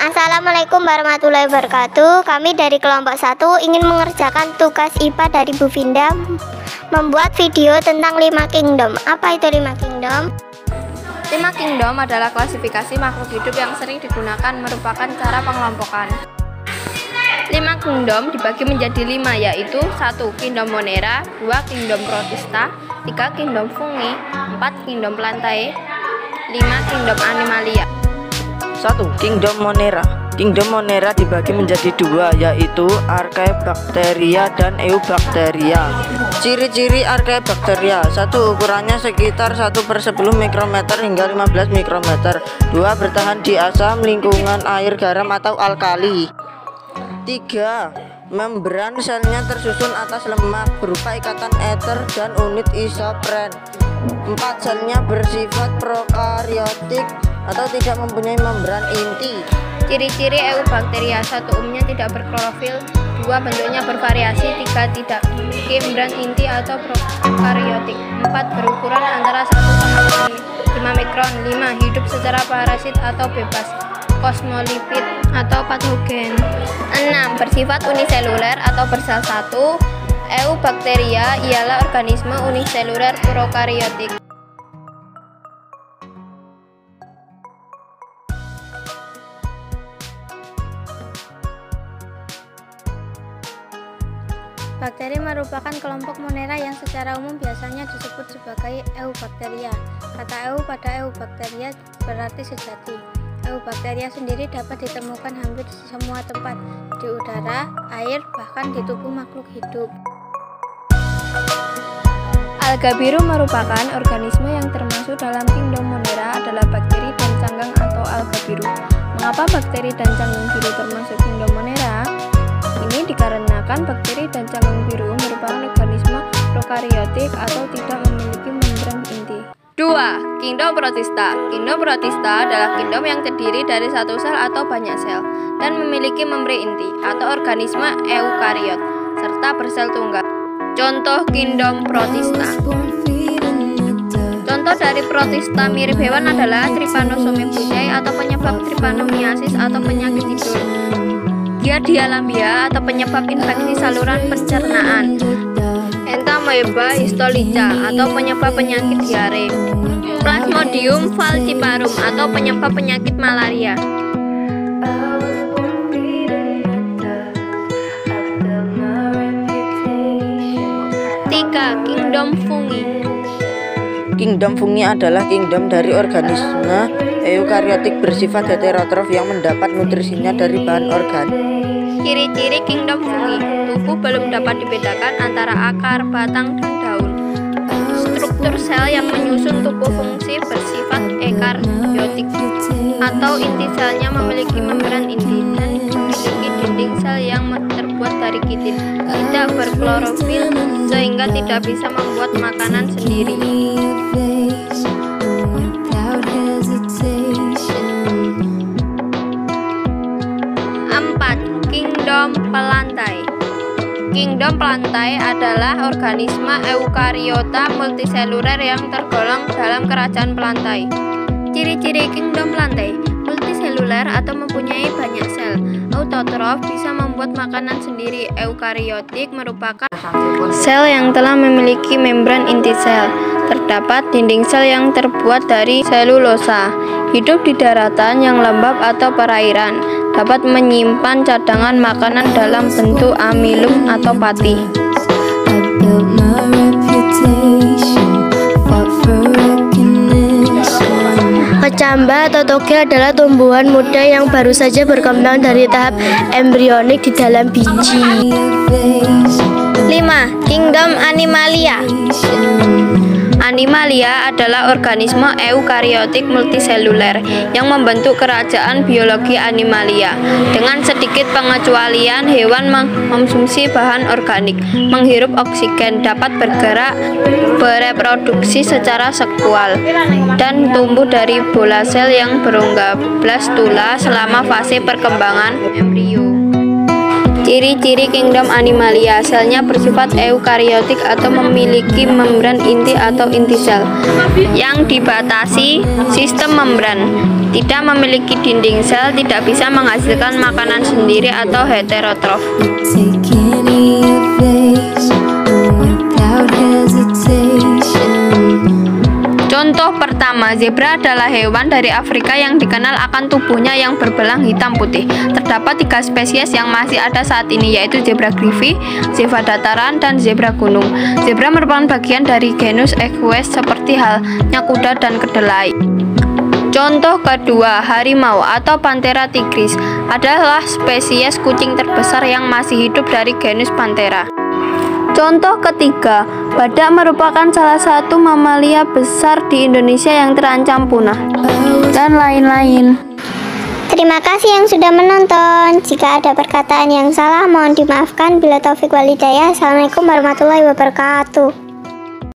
Assalamualaikum warahmatullahi wabarakatuh. Kami dari kelompok 1 ingin mengerjakan tugas IPA dari Bu Vinda, membuat video tentang 5 kingdom. Apa itu 5 kingdom? 5 kingdom adalah klasifikasi makhluk hidup yang sering digunakan, merupakan cara pengelompokan. 5 kingdom dibagi menjadi 5, yaitu 1. Kingdom Monera, 2. Kingdom Protista, 3. Kingdom Fungi, 4. Kingdom Plantae, 5. Kingdom Animalia. 1. Kingdom Monera. Kingdom Monera dibagi menjadi 2, yaitu Archaebacteria dan Eubacteria. Ciri-ciri Archaebacteria: 1. Ukurannya sekitar 1/10 mikrometer hingga 15 mikrometer. 2. Bertahan di asam, lingkungan air, garam atau alkali. 3. Membran selnya tersusun atas lemak berupa ikatan ether dan unit isopren. 4. Selnya bersifat prokariotik atau tidak mempunyai membran inti. Ciri-ciri Eubacteria: 1. Umumnya tidak berklorofil. 2. Bentuknya bervariasi. 3. Tidak memiliki membran inti atau prokariotik. 4. Berukuran antara 1-5 mikron. 5. Hidup secara parasit atau bebas, kosmolipid atau patogen. 6. Bersifat uniseluler atau bersel satu. Eubacteria ialah organisme uniseluler prokariotik. Bakteri merupakan kelompok Monera yang secara umum biasanya disebut sebagai Eubacteria. Kata EU pada Eubacteria berarti sejati. Eubacteria sendiri dapat ditemukan hampir di semua tempat, di udara, air, bahkan di tubuh makhluk hidup. Alga biru merupakan organisme yang termasuk dalam kingdom Monera adalah bakteri dan canggang atau alga biru. Mengapa bakteri dan canggang biru termasuk kingdom Monera? Ini dikarenakan bakteri dan canggang biru merupakan organisme prokariotik atau tidak memiliki membran inti. 2. Kingdom Protista. Kingdom Protista adalah kingdom yang terdiri dari satu sel atau banyak sel dan memiliki membran inti atau organisme eukariot serta bersel tunggal. Contoh kingdom Protista. Contoh dari Protista mirip hewan adalah Trypanosome brucei atau penyebab trypanomiasis atau penyakit tidur, Giardia lamblia atau penyebab infeksi saluran pencernaan, Entamoeba histolytica atau penyebab penyakit diare, Plasmodium falciparum atau penyebab penyakit malaria. 3. Kingdom Fungi. Kingdom Fungi adalah kingdom dari organisme eukariotik bersifat heterotrof yang mendapat nutrisinya dari bahan organik. Ciri-ciri kingdom fungi: tubuh belum dapat dibedakan antara akar, batang, dan daun. Struktur sel yang menyusun tubuh fungsi bersifat ekaryotik atau inti selnya memiliki membran inti dan memiliki dinding sel yang terbuat dari kitin. Tidak berklorofil sehingga tidak bisa membuat makanan sendiri. 4. Kingdom Plantae. Kingdom Plantae adalah organisme eukariota multiseluler yang tergolong dalam kerajaan Plantae. Ciri-ciri Kingdom Plantae: multiseluler atau mempunyai banyak sel, autotrof, bisa membuat makanan sendiri. Eukariotik merupakan sel yang telah memiliki membran inti sel. Terdapat dinding sel yang terbuat dari selulosa. Hidup di daratan yang lembab atau perairan. Dapat menyimpan cadangan makanan dalam bentuk amilum atau pati. Kecamba atau togel adalah tumbuhan muda yang baru saja berkembang dari tahap embrionik di dalam biji. 5. Kingdom Animalia. Animalia adalah organisme eukariotik multiseluler yang membentuk kerajaan biologi Animalia. Dengan sedikit pengecualian, hewan mengkonsumsi bahan organik, menghirup oksigen, dapat bergerak, bereproduksi secara seksual, dan tumbuh dari bola sel yang berongga blastula selama fase perkembangan embrio. Ciri-ciri kingdom Animalia, selnya bersifat eukariotik atau memiliki membran inti atau inti sel yang dibatasi sistem membran, tidak memiliki dinding sel, tidak bisa menghasilkan makanan sendiri atau heterotrof. Contoh pertama, zebra adalah hewan dari Afrika yang dikenal akan tubuhnya yang berbelang hitam putih. Terdapat 3 spesies yang masih ada saat ini, yaitu zebra griffey, zebra dataran, dan zebra gunung. Zebra merupakan bagian dari genus Equus seperti halnya kuda dan kedelai. Contoh kedua, harimau atau Panthera tigris adalah spesies kucing terbesar yang masih hidup dari genus Panthera. Contoh ketiga, badak merupakan salah satu mamalia besar di Indonesia yang terancam punah, dan lain-lain. Terima kasih yang sudah menonton. Jika ada perkataan yang salah mohon dimaafkan. Bila taufik walhidayah. Assalamualaikum warahmatullahi wabarakatuh.